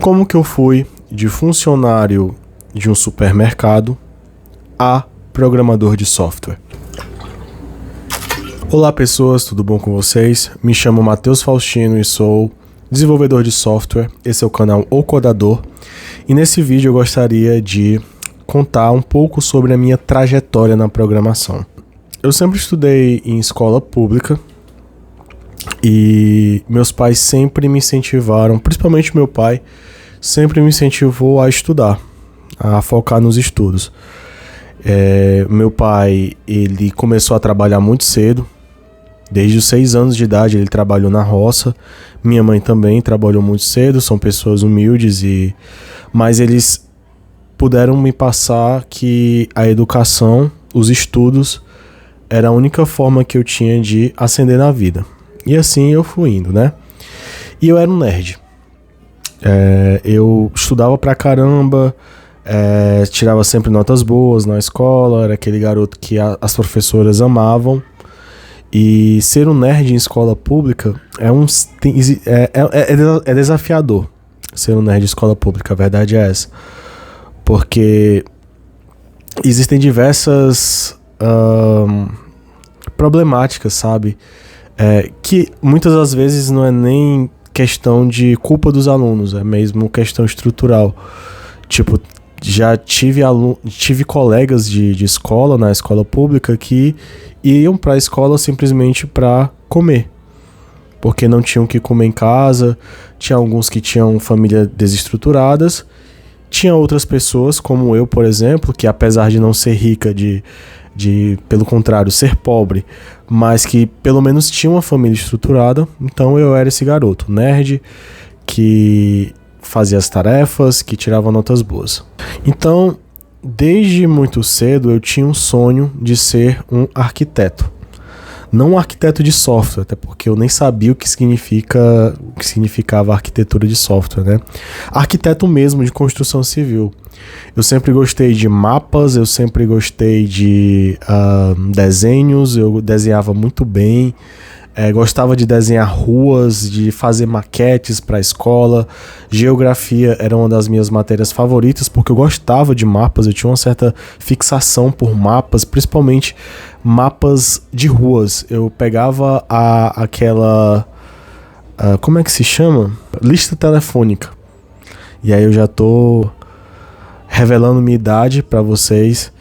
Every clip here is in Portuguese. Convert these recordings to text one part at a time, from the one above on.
Como que eu fui de funcionário de um supermercado a programador de software? Olá pessoas, tudo bom com vocês? Me chamo Matheus Faustino e sou desenvolvedor de software. Esse é o canal O Codador. E nesse vídeo eu gostaria de contar um pouco sobre a minha trajetória na programação. Eu sempre estudei em escola pública e meus pais sempre me incentivaram, principalmente meu pai, sempre me incentivou a estudar, a focar nos estudos. Meu pai, ele começou a trabalhar muito cedo, desde os 6 anos de idade ele trabalhou na roça. Minha mãe também trabalhou muito cedo, são pessoas humildes, mas eles puderam me passar que a educação, os estudos, era a única forma que eu tinha de ascender na vida. E assim eu fui indo, né? E eu era um nerd. Eu estudava pra caramba, tirava sempre notas boas na escola, era aquele garoto que as professoras amavam. E ser um nerd em escola pública é desafiador. Ser um nerd em escola pública, a verdade é essa. Porque existem diversas problemáticas, sabe? Que muitas das vezes não é nem questão de culpa dos alunos, é mesmo questão estrutural. Tipo, já tive colegas de escola, na escola pública, que iam pra escola simplesmente pra comer, porque não tinham o que comer em casa. Tinha alguns que tinham família desestruturadas, tinha outras pessoas, como eu, por exemplo, que apesar de não ser rica, pelo contrário, ser pobre, mas que pelo menos tinha uma família estruturada. Então eu era esse garoto nerd que fazia as tarefas, que tirava notas boas. Então, desde muito cedo eu tinha um sonho de ser um arquiteto. Não um arquiteto de software, até porque eu nem sabia o que significava arquitetura de software, né? Arquiteto mesmo de construção civil. Eu sempre gostei de mapas, eu sempre gostei de desenhos, eu desenhava muito bem. Gostava de desenhar ruas, de fazer maquetes para a escola. Geografia era uma das minhas matérias favoritas, porque eu gostava de mapas, eu tinha uma certa fixação por mapas, principalmente mapas de ruas. Eu pegava aquela... como é que se chama? Lista telefônica. E aí eu já tô revelando minha idade para vocês.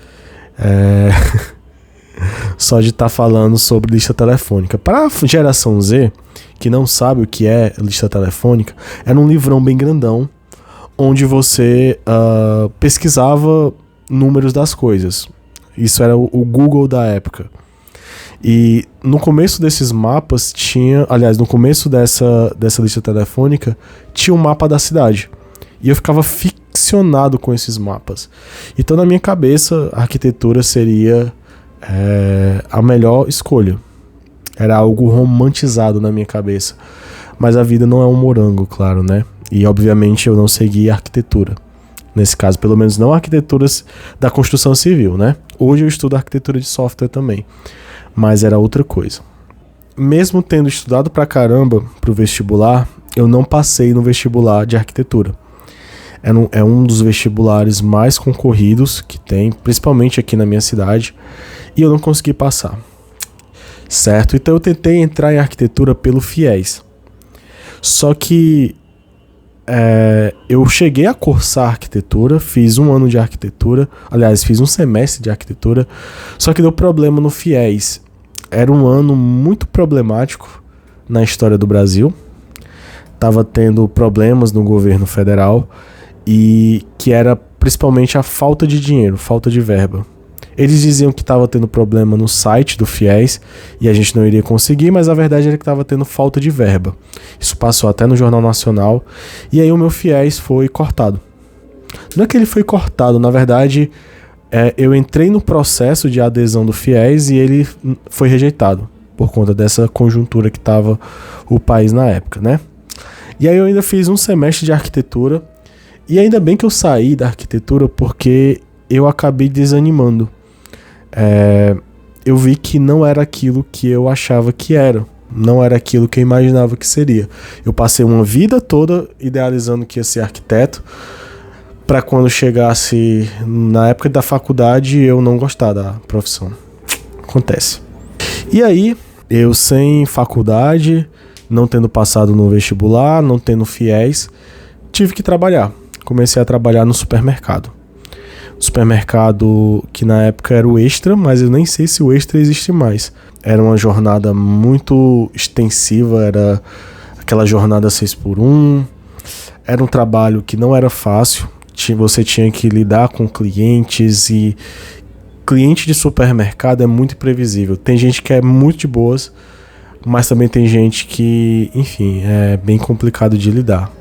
Só de estar falando sobre lista telefônica. Para a geração Z, que não sabe o que é lista telefônica, era um livrão bem grandão, onde você pesquisava números das coisas. Isso era o Google da época. E no começo desses mapas no começo dessa lista telefônica, tinha um mapa da cidade. E eu ficava ficcionado com esses mapas. Então na minha cabeça, a arquitetura seria a melhor escolha. Era algo romantizado na minha cabeça. Mas a vida não é um morango, claro, né? E obviamente eu não segui arquitetura. Nesse caso, pelo menos não arquiteturas da construção civil, né? Hoje eu estudo arquitetura de software também. Mas era outra coisa. Mesmo tendo estudado pra caramba pro vestibular, eu não passei no vestibular de arquitetura. É um dos vestibulares mais concorridos que tem, principalmente aqui na minha cidade, e eu não consegui passar. Certo? Então eu tentei entrar em arquitetura pelo FIES. Só que eu cheguei a cursar arquitetura, fiz 1 ano de arquitetura, aliás, fiz um semestre de arquitetura, só que deu problema no FIES. Era um ano muito problemático na história do Brasil. Tava tendo problemas no governo federal, e que era principalmente a falta de dinheiro, falta de verba. Eles diziam que estava tendo problema no site do FIES e a gente não iria conseguir, mas a verdade era que estava tendo falta de verba. Isso passou até no Jornal Nacional, e aí o meu FIES foi cortado. Não é que ele foi cortado, na verdade, eu entrei no processo de adesão do FIES e ele foi rejeitado, por conta dessa conjuntura que estava o país na época, né? E aí eu ainda fiz um semestre de arquitetura, e ainda bem que eu saí da arquitetura, porque eu acabei desanimando. Eu vi que não era aquilo que eu achava que era, Não era aquilo que eu imaginava que seria. Eu passei uma vida toda idealizando que ia ser arquiteto, para quando chegasse na época da faculdade eu não gostar da profissão. Acontece. E aí, eu sem faculdade, não tendo passado no vestibular, não tendo fiéis, tive que trabalhar. Comecei a trabalhar no supermercado. Supermercado que na época era o Extra, mas eu nem sei se o Extra existe mais. Era uma jornada muito extensiva, era aquela jornada 6x1. Era um trabalho que não era fácil. Você tinha que lidar com clientes, e cliente de supermercado é muito imprevisível. Tem gente que é muito de boas, mas também tem gente que, enfim, é bem complicado de lidar.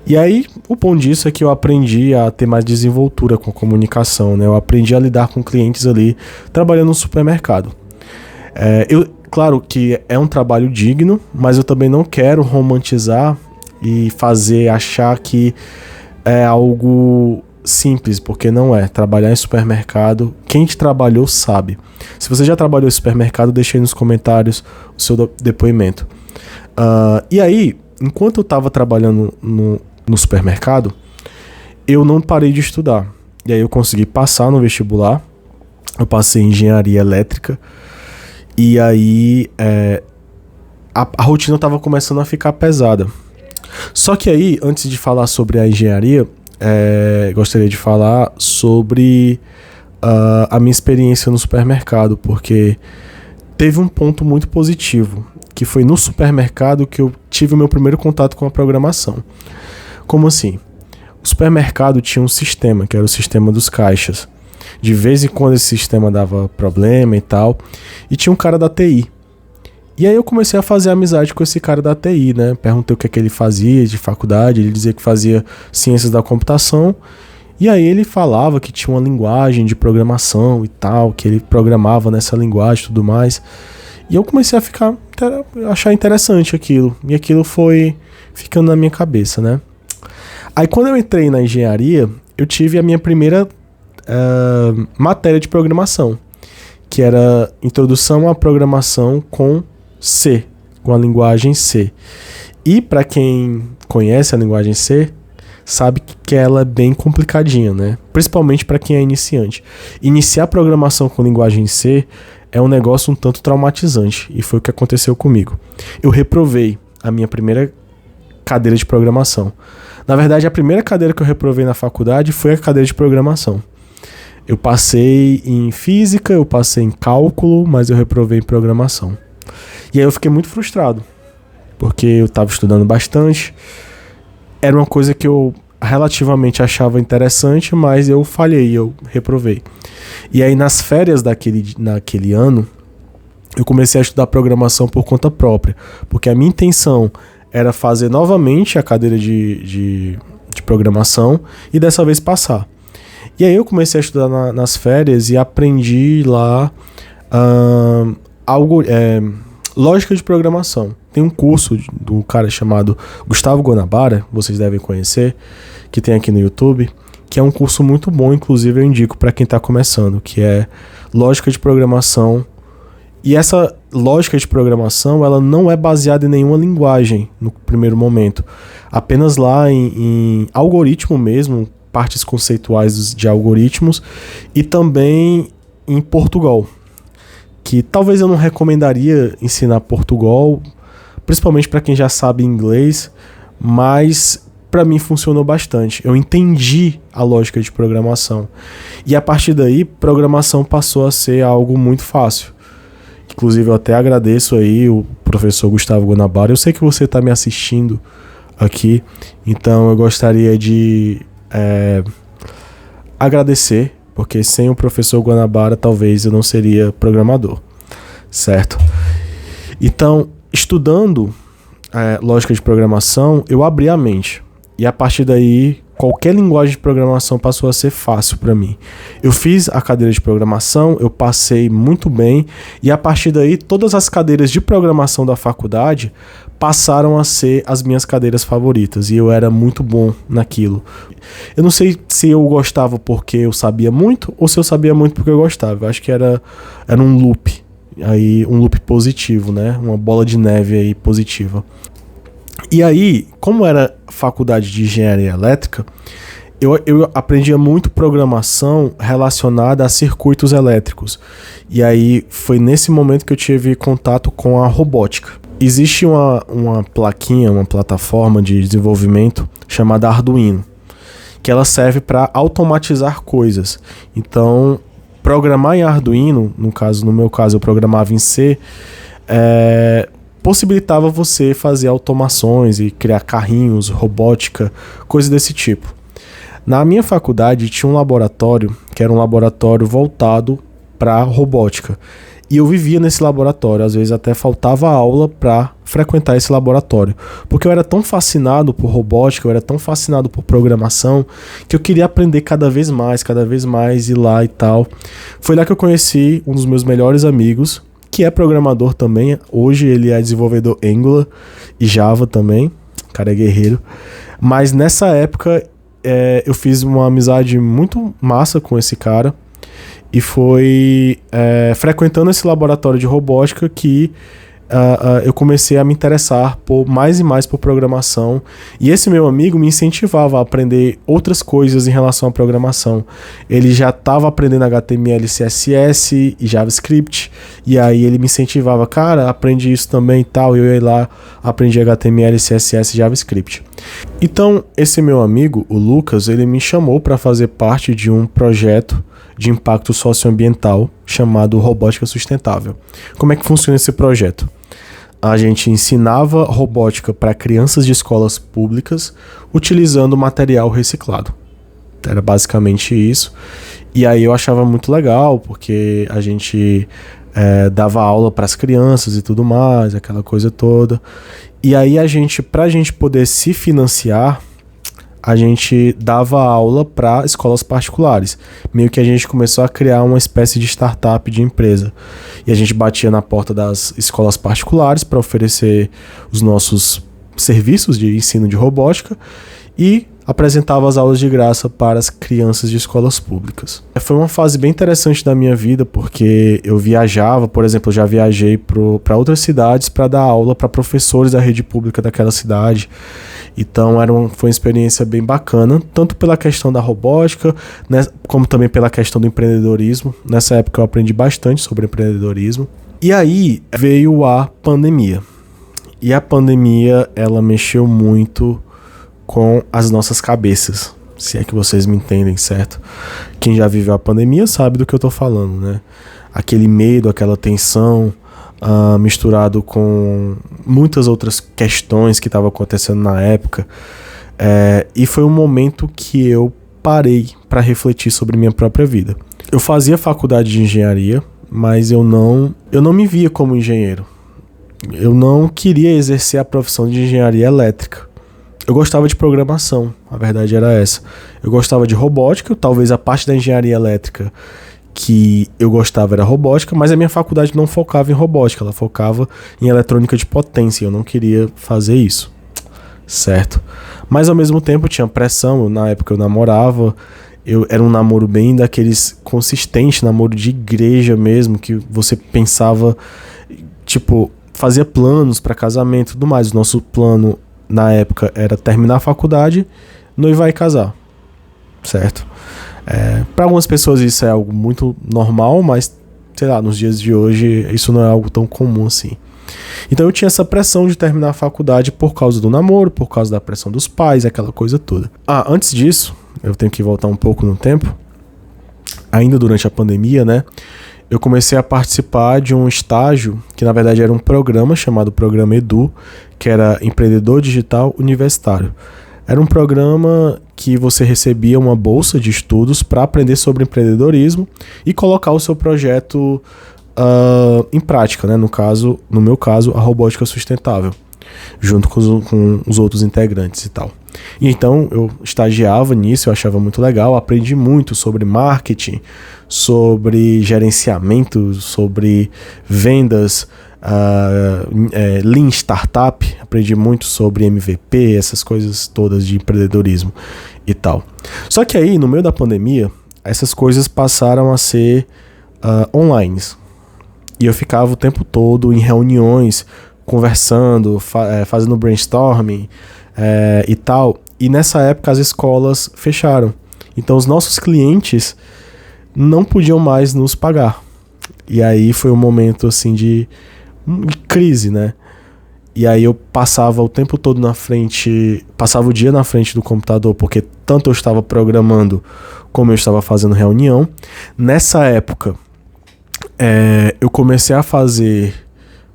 E aí, o bom disso é que eu aprendi a ter mais desenvoltura com a comunicação, né? Eu aprendi a lidar com clientes ali, trabalhando no supermercado. Claro que é um trabalho digno, mas eu também não quero romantizar e achar que é algo simples, porque não é. Trabalhar em supermercado, quem trabalhou sabe. Se você já trabalhou em supermercado, deixe aí nos comentários o seu depoimento. E aí, enquanto eu estava trabalhando no supermercado, eu não parei de estudar. E aí eu consegui passar no vestibular. Eu passei em engenharia elétrica. E aí a rotina estava começando a ficar pesada. Só que aí, antes de falar sobre a engenharia, gostaria de falar sobre a minha experiência no supermercado, porque teve um ponto muito positivo, que foi no supermercado que eu tive o meu primeiro contato com a programação. Como assim? O supermercado tinha um sistema, que era o sistema dos caixas. De vez em quando esse sistema dava problema e tal, e tinha um cara da TI. E aí eu comecei a fazer amizade com esse cara da TI, né? Perguntei o que é que ele fazia de faculdade, ele dizia que fazia ciências da computação, e aí ele falava que tinha uma linguagem de programação e tal, que ele programava nessa linguagem e tudo mais. E eu comecei a achar interessante aquilo, e aquilo foi ficando na minha cabeça, né? Aí quando eu entrei na engenharia, eu tive a minha primeira matéria de programação, que era Introdução à Programação com C, com a linguagem C. E para quem conhece a linguagem C, sabe que ela é bem complicadinha, né? Principalmente para quem é iniciante. Iniciar programação com linguagem C é um negócio um tanto traumatizante, e foi o que aconteceu comigo. Eu reprovei a minha primeira cadeira de programação. Na verdade, a primeira cadeira que eu reprovei na faculdade foi a cadeira de programação. Eu passei em física, eu passei em cálculo, mas eu reprovei em programação. E aí eu fiquei muito frustrado, porque eu estava estudando bastante, era uma coisa que eu relativamente achava interessante, mas eu falhei, eu reprovei. E aí nas férias naquele ano, eu comecei a estudar programação por conta própria, porque a minha intenção era fazer novamente a cadeira de programação e dessa vez passar. E aí eu comecei a estudar nas férias e aprendi lá lógica de programação. Tem um curso do cara chamado Gustavo Guanabara, vocês devem conhecer, que tem aqui no YouTube, que é um curso muito bom, inclusive eu indico para quem está começando, que é lógica de programação. E essa lógica de programação, ela não é baseada em nenhuma linguagem no primeiro momento, apenas lá em algoritmo mesmo, partes conceituais de algoritmos, e também em Portugal, que talvez eu não recomendaria ensinar Portugal, principalmente para quem já sabe inglês, mas para mim funcionou bastante. Eu entendi a lógica de programação, e a partir daí, programação passou a ser algo muito fácil. Inclusive eu até agradeço aí o professor Gustavo Guanabara, eu sei que você está me assistindo aqui, então eu gostaria de agradecer, porque sem o professor Guanabara talvez eu não seria programador, certo? Então, estudando lógica de programação, eu abri a mente, e a partir daí qualquer linguagem de programação passou a ser fácil para mim. Eu fiz a cadeira de programação, eu passei muito bem, e a partir daí todas as cadeiras de programação da faculdade passaram a ser as minhas cadeiras favoritas, e eu era muito bom naquilo. Eu não sei se eu gostava porque eu sabia muito, ou se eu sabia muito porque eu gostava. Eu acho que era um loop aí um loop positivo, né? Uma bola de neve aí positiva. E aí, como era faculdade de engenharia elétrica, eu aprendia muito programação relacionada a circuitos elétricos. E aí foi nesse momento que eu tive contato com a robótica. Existe uma plaquinha, uma plataforma de desenvolvimento chamada Arduino, que ela serve para automatizar coisas. Então, programar em Arduino, no meu caso eu programava em C, possibilitava você fazer automações e criar carrinhos, robótica, coisas desse tipo. Na minha faculdade tinha um laboratório, que era um laboratório voltado para robótica. E eu vivia nesse laboratório, às vezes até faltava aula para frequentar esse laboratório. Porque eu era tão fascinado por robótica, eu era tão fascinado por programação, que eu queria aprender cada vez mais, ir lá e tal. Foi lá que eu conheci um dos meus melhores amigos, que é programador também. Hoje ele é desenvolvedor Angular e Java também, o cara é guerreiro. Mas nessa época eu fiz uma amizade muito massa com esse cara. E foi frequentando esse laboratório de robótica que eu comecei a me interessar mais e mais por programação. E esse meu amigo me incentivava a aprender outras coisas em relação à programação. Ele já estava aprendendo HTML, CSS e JavaScript. E aí ele me incentivava, cara, aprende isso também e tal. E eu ia lá, aprendi HTML, CSS e JavaScript. Então, esse meu amigo, o Lucas, ele me chamou para fazer parte de um projeto de impacto socioambiental chamado Robótica Sustentável. Como é que funciona esse projeto? A gente ensinava robótica para crianças de escolas públicas utilizando material reciclado. Era basicamente isso. E aí eu achava muito legal, porque a gente dava aula para as crianças e tudo mais, aquela coisa toda. E aí pra gente poder se financiar, a gente dava aula para escolas particulares. Meio que a gente começou a criar uma espécie de startup de empresa. E a gente batia na porta das escolas particulares para oferecer os nossos serviços de ensino de robótica e apresentava as aulas de graça para as crianças de escolas públicas. Foi uma fase bem interessante da minha vida, porque eu viajava, por exemplo, eu já viajei para outras cidades para dar aula para professores da rede pública daquela cidade. Então foi uma experiência bem bacana, tanto pela questão da robótica, né, como também pela questão do empreendedorismo. Nessa época eu aprendi bastante sobre empreendedorismo. E aí veio a pandemia. E a pandemia, ela mexeu muito com as nossas cabeças, se é que vocês me entendem, certo? Quem já viveu a pandemia sabe do que eu tô falando, né? Aquele medo, aquela tensão, misturado com muitas outras questões que estavam acontecendo na época. E foi um momento que eu parei para refletir sobre minha própria vida. Eu fazia faculdade de engenharia, mas eu não me via como engenheiro. Eu não queria exercer a profissão de engenharia elétrica. Eu gostava de programação, a verdade era essa. Eu gostava de robótica, talvez a parte da engenharia elétrica que eu gostava era robótica, mas a minha faculdade não focava em robótica, ela focava em eletrônica de potência, eu não queria fazer isso, certo? Mas ao mesmo tempo tinha pressão, na época eu namorava, era um namoro bem daqueles consistentes, namoro de igreja mesmo, que você pensava, tipo, fazia planos para casamento e tudo mais. O nosso plano na época era terminar a faculdade, noivar e casar, certo? Para algumas pessoas isso é algo muito normal, mas, sei lá, nos dias de hoje isso não é algo tão comum assim. Então eu tinha essa pressão de terminar a faculdade por causa do namoro, por causa da pressão dos pais, aquela coisa toda. Antes disso, eu tenho que voltar um pouco no tempo, ainda durante a pandemia, né? Eu comecei a participar de um estágio, que na verdade era um programa chamado Programa Edu, que era Empreendedor Digital Universitário. Era um programa que você recebia uma bolsa de estudos para aprender sobre empreendedorismo e colocar o seu projeto em prática, né? No meu caso, a robótica sustentável, junto com os outros integrantes e tal. E então eu estagiava nisso, eu achava muito legal, aprendi muito sobre marketing, sobre gerenciamento, sobre vendas, Lean Startup, aprendi muito sobre MVP, essas coisas todas de empreendedorismo e tal. Só que aí, no meio da pandemia, essas coisas passaram a ser online. E eu ficava o tempo todo em reuniões, conversando, fazendo brainstorming e tal. E nessa época as escolas fecharam. Então os nossos clientes não podiam mais nos pagar. E aí foi um momento assim de crise, né? E aí eu passava o tempo todo passava o dia na frente do computador, porque tanto eu estava programando como eu estava fazendo reunião. Nessa época, eu comecei a fazer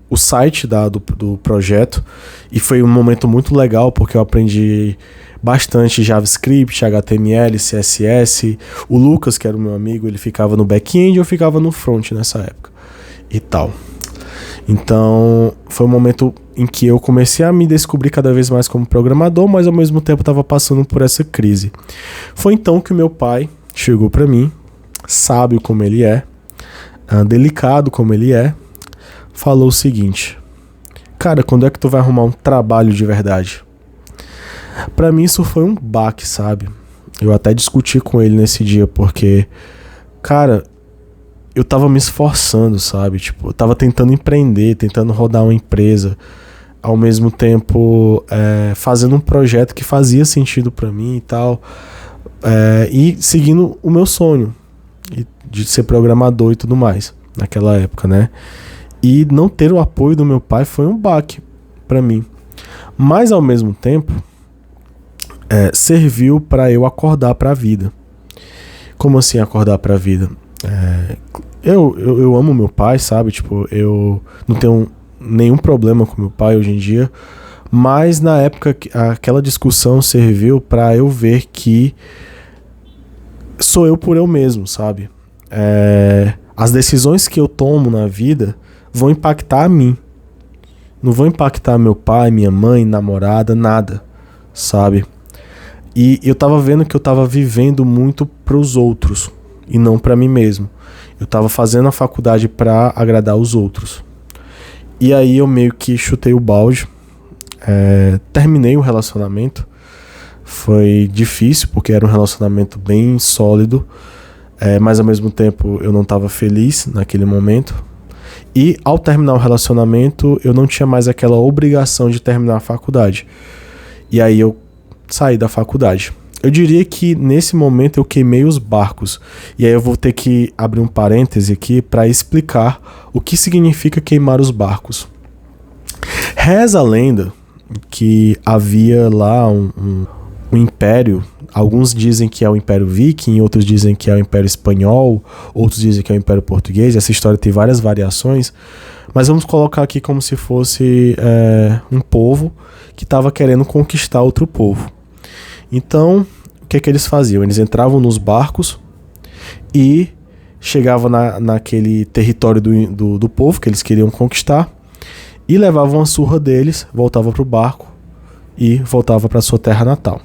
o site do projeto, e foi um momento muito legal, porque eu aprendi bastante JavaScript, HTML, CSS. O Lucas, que era o meu amigo, ele ficava no back-end, eu ficava no front nessa época e tal. Então, foi um momento em que eu comecei a me descobrir cada vez mais como programador, mas ao mesmo tempo estava passando por essa crise. Foi então que o meu pai chegou para mim, sábio como ele é, delicado como ele é, falou o seguinte: cara, quando é que tu vai arrumar um trabalho de verdade? Pra mim isso foi um baque, sabe? Eu até discuti com ele nesse dia, porque, cara, eu tava me esforçando, sabe? Tipo, eu tava tentando empreender, tentando rodar uma empresa, ao mesmo tempo fazendo um projeto que fazia sentido pra mim e tal, e seguindo o meu sonho de ser programador e tudo mais, naquela época, né? E não ter o apoio do meu pai foi um baque pra mim. Mas, ao mesmo tempo, serviu pra eu acordar pra vida. Como assim acordar pra vida? Eu amo meu pai, sabe? Tipo, eu não tenho nenhum problema com meu pai hoje em dia, mas na época aquela discussão serviu pra eu ver que sou eu por eu mesmo, sabe? As decisões que eu tomo na vida vão impactar a mim, não vão impactar meu pai, minha mãe, namorada, nada, sabe? E eu tava vendo que eu tava vivendo muito pros outros e não pra mim mesmo. Eu tava fazendo a faculdade pra agradar os outros. E aí eu meio que chutei o balde, terminei o relacionamento. Foi difícil, porque era um relacionamento bem sólido, mas ao mesmo tempo eu não tava feliz naquele momento. E ao terminar o relacionamento, eu não tinha mais aquela obrigação de terminar a faculdade. E aí eu saí da faculdade. Eu diria que nesse momento eu queimei os barcos. E aí eu vou ter que abrir um parêntese aqui para explicar o que significa queimar os barcos. Reza a lenda que havia lá um império. Alguns dizem que é o Império Viking, outros dizem que é o Império Espanhol, outros dizem que é o Império Português. Essa história tem várias variações, mas vamos colocar aqui como se fosse um povo que estava querendo conquistar outro povo. Então, o que eles faziam? Eles entravam nos barcos e chegavam naquele território do povo que eles queriam conquistar e levavam a surra deles, voltavam para o barco e voltavam para sua terra natal.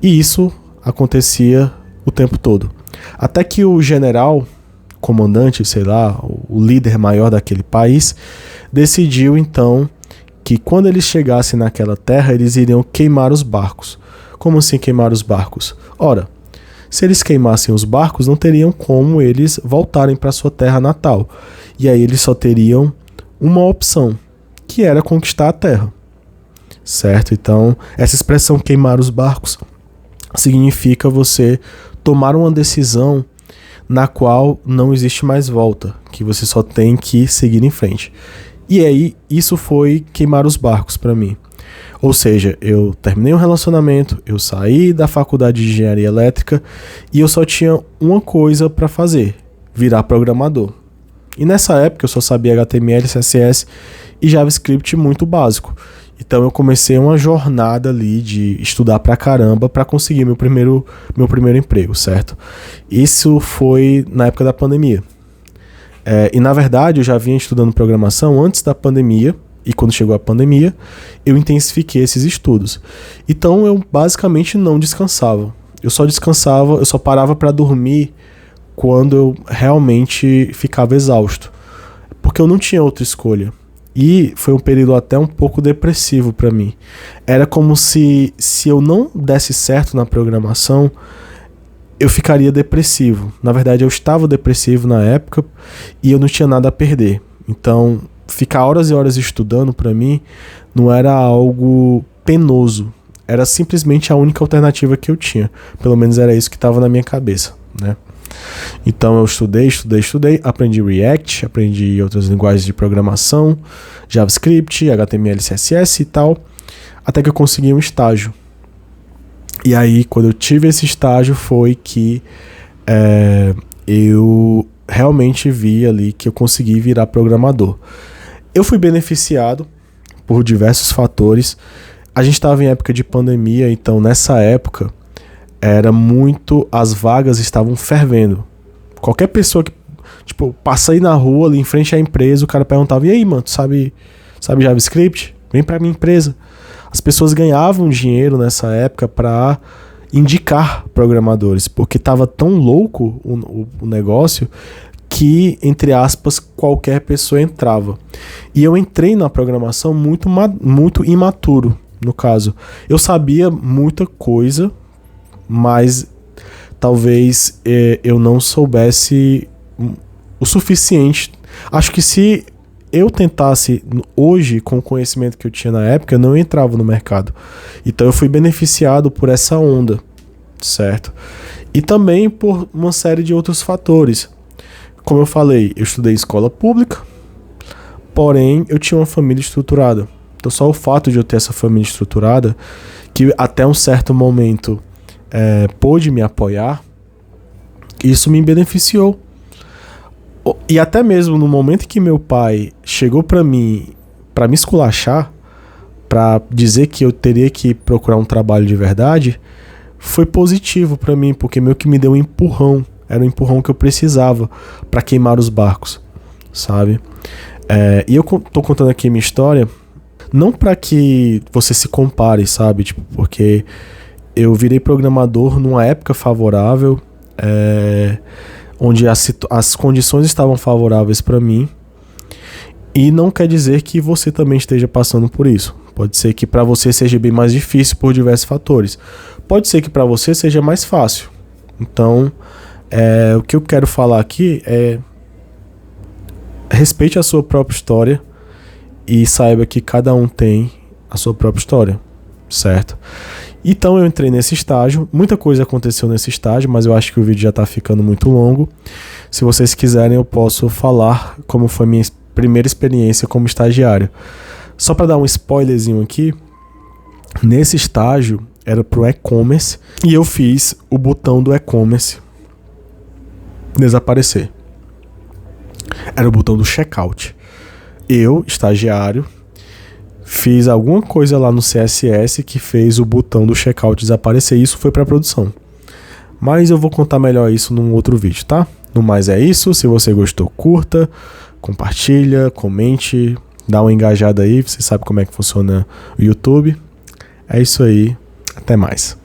E isso acontecia o tempo todo. Até que o general, comandante, sei lá, o líder maior daquele país, decidiu então que quando eles chegassem naquela terra, eles iriam queimar os barcos. Como assim queimar os barcos? Ora, se eles queimassem os barcos, não teriam como eles voltarem para sua terra natal. E aí eles só teriam uma opção, que era conquistar a terra. Certo? Então, essa expressão queimar os barcos significa você tomar uma decisão na qual não existe mais volta, que você só tem que seguir em frente. E aí, isso foi queimar os barcos para mim. Ou seja, eu terminei um relacionamento, eu saí da faculdade de engenharia elétrica e eu só tinha uma coisa para fazer: virar programador. E nessa época eu só sabia HTML, CSS e JavaScript muito básico. Então eu comecei uma jornada ali de estudar pra caramba pra conseguir meu primeiro emprego, certo? Isso foi na época da pandemia. E na verdade eu já vinha estudando programação antes da pandemia, e quando chegou a pandemia eu intensifiquei esses estudos. Então eu basicamente não descansava. Eu só parava pra dormir quando eu realmente ficava exausto. Porque eu não tinha outra escolha. E foi um período até um pouco depressivo para mim. Era como se eu não desse certo na programação, eu ficaria depressivo. Na verdade, eu estava depressivo na época e eu não tinha nada a perder. Então, ficar horas e horas estudando para mim não era algo penoso. Era simplesmente a única alternativa que eu tinha. Pelo menos era isso que estava na minha cabeça, né? Então eu estudei, aprendi React, aprendi outras linguagens de programação, JavaScript, HTML, CSS e tal, até que eu consegui um estágio. E aí, quando eu tive esse estágio, foi que eu realmente vi ali que eu consegui virar programador. Eu fui beneficiado por diversos fatores. A gente estava em época de pandemia, então nessa época as vagas estavam fervendo. Qualquer pessoa que, passa aí na rua, ali em frente à empresa, o cara perguntava: e aí, mano, tu sabe JavaScript? Vem pra minha empresa. As pessoas ganhavam dinheiro nessa época para indicar programadores, porque tava tão louco o negócio que, entre aspas, qualquer pessoa entrava. E eu entrei na programação muito imaturo, no caso. Eu sabia muita coisa, mas talvez eu não soubesse o suficiente. Acho que se eu tentasse hoje, com o conhecimento que eu tinha na época, eu não entrava no mercado. Então eu fui beneficiado por essa onda, certo? E também por uma série de outros fatores. Como eu falei, eu estudei em escola pública, porém eu tinha uma família estruturada. Então só o fato de eu ter essa família estruturada, que até um certo momento pôde me apoiar, isso me beneficiou. E até mesmo no momento que meu pai chegou pra mim, pra me esculachar, pra dizer que eu teria que procurar um trabalho de verdade, foi positivo pra mim, porque meio que me deu um empurrão. Era o empurrão que eu precisava pra queimar os barcos, sabe? E eu tô contando aqui minha história, não pra que você se compare, sabe? Porque eu virei programador numa época favorável, onde as condições estavam favoráveis para mim, e não quer dizer que você também esteja passando por isso. Pode ser que para você seja bem mais difícil por diversos fatores. Pode ser que para você seja mais fácil. Então, o que eu quero falar aqui é: respeite a sua própria história e saiba que cada um tem a sua própria história, certo? Então eu entrei nesse estágio, muita coisa aconteceu nesse estágio, mas eu acho que o vídeo já tá ficando muito longo. Se vocês quiserem, eu posso falar como foi minha primeira experiência como estagiário. Só para dar um spoilerzinho aqui, nesse estágio era pro e-commerce e eu fiz o botão do e-commerce desaparecer. Era o botão do checkout. Eu, estagiário, fiz alguma coisa lá no CSS que fez o botão do checkout desaparecer. Isso foi para produção. Mas eu vou contar melhor isso num outro vídeo, tá? No mais é isso. Se você gostou, curta, compartilha, comente, dá uma engajada aí. Você sabe como é que funciona o YouTube. É isso aí. Até mais.